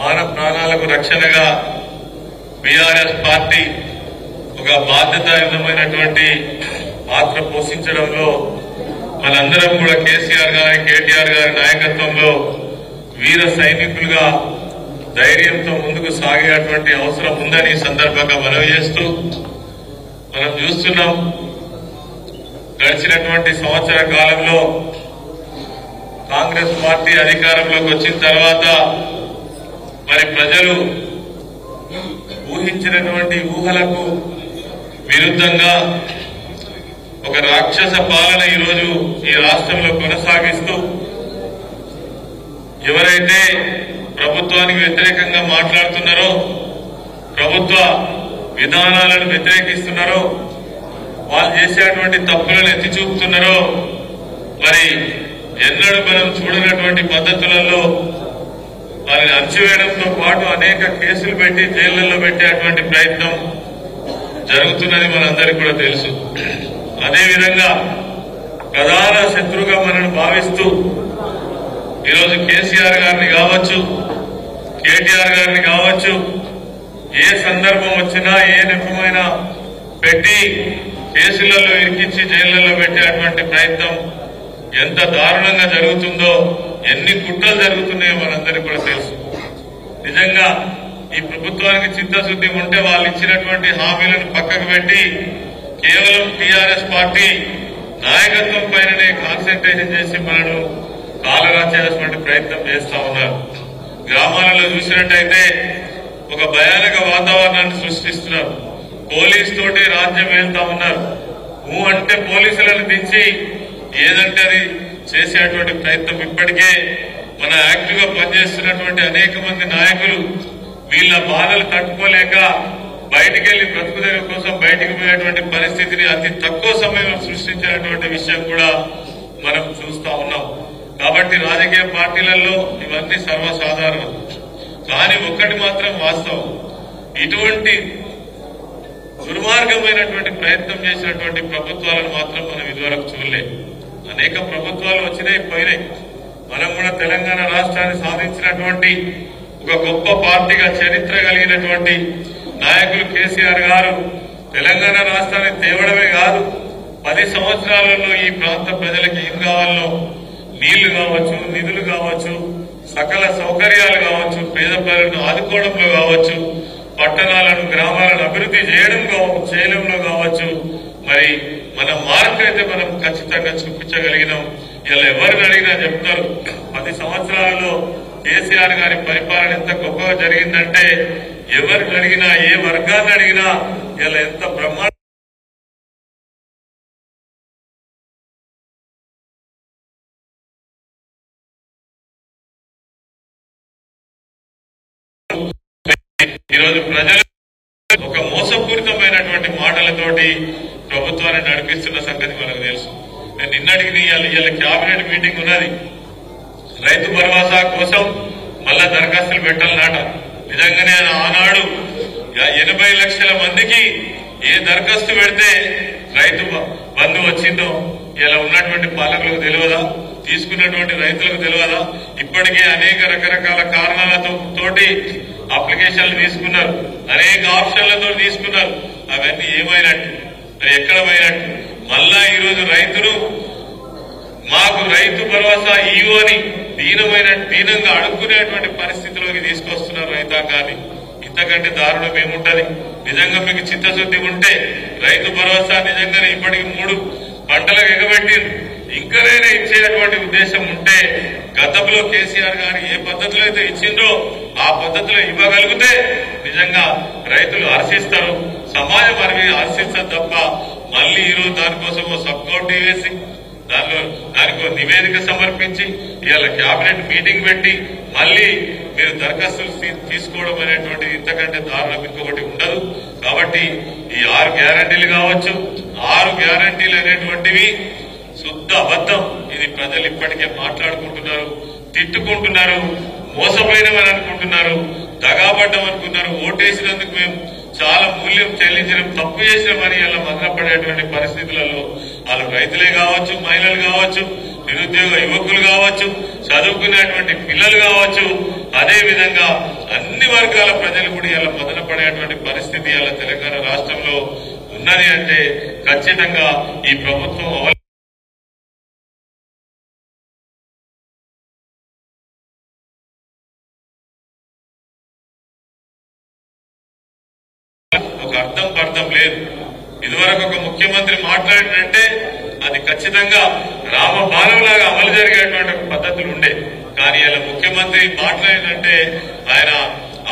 మానవ ప్రాణాలకు రక్షణగా బీఆర్ఎస్ పార్టీ ఒక బాధ్యతాయుతమైనటువంటి పాత్ర పోషించడంలో మనందరం కూడా కేసీఆర్ గారి కేటీఆర్ గారి నాయకత్వంలో వీర సైనికులుగా ధైర్యంతో ముందుకు సాగేటువంటి అవసరం ఉందని సందర్భంగా మనవి చేస్తూ మనం చూస్తున్నాం గడిచినటువంటి సంవత్సర కాలంలో కాంగ్రెస్ పార్టీ అధికారంలోకి వచ్చిన తర్వాత మరి ప్రజలు ఊహించినటువంటి ఊహలకు విరుద్ధంగా ఒక రాక్షస పాలన ఈరోజు ఈ రాష్ట్రంలో కొనసాగిస్తూ ఎవరైతే ప్రభుత్వానికి వ్యతిరేకంగా మాట్లాడుతున్నారో ప్రభుత్వ విధానాలను వ్యతిరేకిస్తున్నారో వాళ్ళు చేసేటువంటి తప్పులను ఎత్తి చూపుతున్నారో మరి ఎన్నడూ మనం చూడనటువంటి పద్ధతులలో వారిని అణచివేయడంతో పాటు అనేక కేసులు పెట్టి జైళ్లలో పెట్టేటువంటి ప్రయత్నం జరుగుతున్నది మనందరికీ కూడా తెలుసు. అదేవిధంగా ప్రధాన శత్రువుగా మనల్ని భావిస్తూ ఈరోజు కేసీఆర్ గారిని కావచ్చు కేటీఆర్ గారిని కావచ్చు ఏ సందర్భం వచ్చినా ఏ నెపమైనా పెట్టి కేసులలో ఇరికించి జైళ్లలో పెట్టేటువంటి ప్రయత్నం ఎంత దారుణంగా జరుగుతుందో ఎన్ని కుట్రలు జరుగుతున్నాయో మనందరికీ కూడా తెలుసు. నిజంగా ఈ ప్రభుత్వానికి చిత్తశుద్ధి ఉంటే వాళ్ళు ఇచ్చినటువంటి హామీలను పక్కకు పెట్టి కేవలం టీఆర్ఎస్ పార్టీ నాయకత్వం పైననే కాన్సన్ట్రేషన్ చేసి మనను కాలరాచేటువంటి ప్రయత్నం చేస్తా ఉన్నారు. గ్రామాలలో చూసినట్టయితే ఒక భయానక వాతావరణాన్ని సృష్టిస్తున్నారు. పోలీసు తోటి రాజ్యం వెళ్తా ఉన్నారు. అంటే పోలీసులను దించి ఏదంటే అది చేసేటువంటి ప్రయత్నం ఇప్పటికే మన యాక్టివ్ గా పనిచేస్తున్నటువంటి అనేక మంది నాయకులు వీళ్ళ బాధలు తట్టుకోలేక బయటికి వెళ్లి బ్రతుకుదెరువు కోసం బయటికి పోయేటువంటి పరిస్థితిని అతి తక్కువ సమయంలో సృష్టించినటువంటి విషయం కూడా మనం చూస్తా ఉన్నాం. కాబట్టి రాజకీయ పార్టీలలో ఇవన్నీ సర్వసాధారణం. కానీ ఒక్కటి మాత్రం వాస్తవం, ఇటువంటి దుర్మార్గమైనటువంటి ప్రయత్నం చేసినటువంటి ప్రభుత్వాలను మాత్రం మనం ఇదివరకు చూడలేదు. అనేక ప్రభుత్వాలు వచ్చినాయి పోయినాయి. మనం కూడా తెలంగాణ రాష్ట్రాన్ని సాధించినటువంటి ఒక గొప్ప పార్టీగా చరిత్ర కలిగినటువంటి నాయకులు కేసీఆర్ గారు తెలంగాణ రాష్ట్రాన్ని తేవడమే కాదు 10 సంవత్సరాలలో ఈ ప్రాంత ప్రజలకు ఏం కావాలో నీళ్లు కావచ్చు, నిధులు కావచ్చు, సకల సౌకర్యాలు కావచ్చు, పేద ప్రజలను ఆదుకోవడంలో కావచ్చు, పట్టణాలను గ్రామాలను అభివృద్ధి చేయడంలో కావచ్చు, మరి మన మార్క్ అయితే మనం ఖచ్చితంగా చూపించగలిగినాం. ఇలా ఎవరిని అడిగినా చెప్తారు 10 సంవత్సరాలలో కేసీఆర్ గారి పరిపాలన ఎంత గొప్పగా జరిగిందంటే ఎవరిని అడిగినా ఏ వర్గాన్ని అడిగినా ఇలా ఎంత బ్రహ్మాండ ఈరోజు ప్రజలు ఒక మోసపూరితమైనటువంటి మాటలతోటి ప్రభుత్వాన్ని నడిపిస్తున్న సంగతి మనకు తెలుసు. నేను నిన్నటికి ఇవాళ క్యాబినెట్ మీటింగ్ ఉన్నది. రైతు భరోసా కోసం మళ్ళా దరఖాస్తులు పెట్టాలన్నట. నిజంగానే ఆనాడు 80 లక్షల మందికి ఏ దరఖాస్తు పెడితే రైతు బంధు వచ్చిందో ఇలా ఉన్నటువంటి పాలకులకు తెలియదా? తీసుకున్నటువంటి రైతులకు తెలియదా? ఇప్పటికే అనేక రకరకాల కారణాలతోటి అప్లికేషన్లు తీసుకున్నారు, అనేక ఆప్షన్లతో తీసుకున్నారు. అవన్నీ ఏమైనట్టు, ఎక్కడ పోయినట్టు? మళ్ళా ఈరోజు రైతులు మాకు రైతు భరోసా ఇవ్వు అని దీనంగా అడుక్కునేటువంటి పరిస్థితిలోకి తీసుకొస్తున్నారు రైతాంగాన్ని. ఇంతకంటే దారుణం ఏముంటది? నిజంగా మీకు చిత్తశుద్ధి ఉంటే రైతు భరోసా నిజంగానే ఇప్పటికి 3 పంటలకు ఎగబెట్టింది. ఇంకనైనా ఇచ్చేటువంటి ఉద్దేశం ఉంటే గతంలో కేసీఆర్ గారు ఏ పద్ధతిలో అయితే ఇచ్చిందో ఆ పద్ధతిలో ఇవ్వగలిగితే నిజంగా రైతులు హర్షిస్తారు, సమాజం హర్షిస్తారు తప్ప మళ్లీ ఈరోజు దానికోసం సబ్ కమిటీ వేసి దానికి నివేదిక సమర్పించి ఇవాళ క్యాబినెట్ మీటింగ్ పెట్టి మళ్లీ మీరు దరఖాస్తులు తీసుకోవడం అనేటువంటిది ఇంతకంటే దారుణం ఇంకొకటి ఉండదు. కాబట్టి ఈ 6 గ్యారంటీలు కావచ్చు, 6 గ్యారంటీలు అనేటువంటివి శుద్ధ అబద్ధం. ఇది ప్రజలు ఇప్పటికే మాట్లాడుకుంటున్నారు, తిట్టుకుంటున్నారు, మోసపోయినమని అనుకుంటున్నారు, దగాపడ్డం అనుకున్నారు. ఓటేసినందుకు మేము చాలా మూల్యం చెల్లించడం, తప్పు చేసినామని ఇలా మదనపడేటువంటి పరిస్థితులలో వాళ్ళు రైతులే కావచ్చు, మహిళలు కావచ్చు, నిరుద్యోగ యువకులు కావచ్చు, చదువుకునేటువంటి పిల్లలు కావచ్చు, అదే విధంగా అన్ని వర్గాల ప్రజలు కూడా ఇలా మదన పడేటువంటి పరిస్థితి ఇలా తెలంగాణ రాష్ట్రంలో ఉన్నది అంటే ఖచ్చితంగా ఈ ప్రభుత్వం ఒక అర్థం లేదు. ఇదివరకు ఒక ముఖ్యమంత్రి మాట్లాడినంటే అది ఖచ్చితంగా రామబాణంలాగా అమలు జరిగేటువంటి పద్ధతులు ఉండే. కానీ ఇలా ముఖ్యమంత్రి మాట్లాడినంటే ఆయన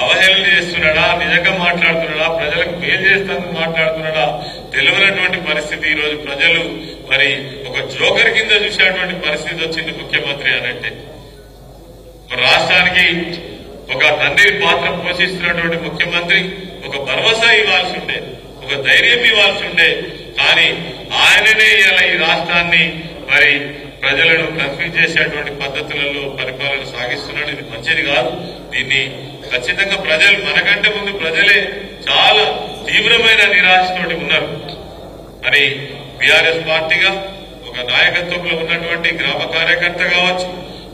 అవహేళన చేస్తున్నాడా, నిజంగా మాట్లాడుతున్నాడా, ప్రజలకు మేలు చేస్తానికి మాట్లాడుతున్నాడా తెలియనటువంటి పరిస్థితి. ఈ రోజు ప్రజలు మరి ఒక జోకర్ కింద చూసేటువంటి పరిస్థితి వచ్చింది ముఖ్యమంత్రి అనంటే. రాష్ట్రానికి ఒక తండ్రి పాత్ర పోషిస్తున్నటువంటి ముఖ్యమంత్రి ఒక భరోసా ఇవ్వాల్సి ఉండే, ఒక ధైర్యం ఇవ్వాల్సి ఉండే. కానీ ఆయననే ఇలా ఈ రాష్ట్రాన్ని మరి ప్రజలను కన్ఫ్యూజ్ చేసేటువంటి పద్ధతులలో పరిపాలన సాగిస్తున్నాడు. ఇది మంచిది కాదు. దీన్ని ఖచ్చితంగా ప్రజలు మనకంటే ముందు ప్రజలే చాలా తీవ్రమైన నిరాశతోటి ఉన్నారు. మరి బీఆర్ఎస్ పార్టీగా ఒక నాయకత్వంలో ఉన్నటువంటి గ్రామ కార్యకర్త కావచ్చు,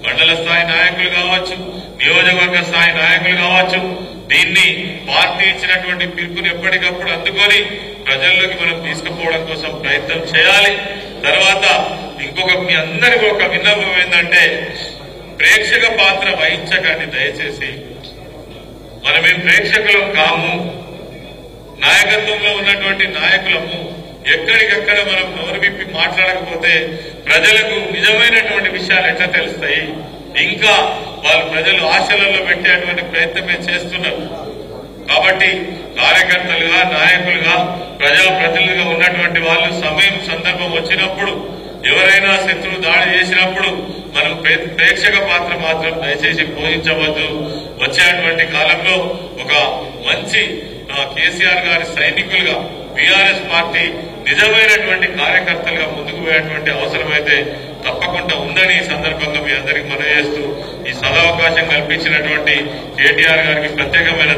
మండల స్థాయి నాయకులు కావచ్చు, నియోజకవర్గ స్థాయి నాయకులు కావచ్చు, దీన్ని పార్టీ ఇచ్చినటువంటి పిలుపుని ఎప్పటికప్పుడు అందుకొని ప్రజల్లోకి మనం తీసుకుపోవడం కోసం ప్రయత్నం చేయాలి. తర్వాత ఇంకొక మీ అందరికీ ఒక విన్నపం ఏంటంటే ప్రేక్షక పాత్ర వహించకండి దయచేసి. మనమేం ప్రేక్షకులం కాము, నాయకత్వంలో ఉన్నటువంటి నాయకులము. ఎక్కడికక్కడ మనం నోరు విప్పి మాట్లాడకపోతే ప్రజలకు నిజమైనటువంటి విషయాలు ఎట్లా తెలుస్తాయి? ఇంకా వాళ్ళు ప్రజలు ఆశలలో పెట్టేటువంటి ప్రయత్నమే చేస్తున్నారు. కాబట్టి కార్యకర్తలుగా, నాయకులుగా, ప్రజాప్రతినిధులుగా ఉన్నటువంటి వాళ్ళు సమయం సందర్భం వచ్చినప్పుడు ఎవరైనా శత్రువు దాడి చేసినప్పుడు మనం ప్రేక్షక పాత్ర మాత్రం దయచేసి పోషించవద్దు. వచ్చేటువంటి కాలంలో ఒక మంచి కేసీఆర్ గారి సైనికులుగా బీఆర్ఎస్ పార్టీ నిజమైనటువంటి కార్యకర్తలుగా ముందుకు పోయేటువంటి అవసరం అయితే తప్పకుండా ఉందని ఈ సందర్భంగా మీ అందరికీ మనవి చేస్తూ ఈ సదవకాశం కల్పించినటువంటి కేటీఆర్ గారికి ప్రత్యేకమైన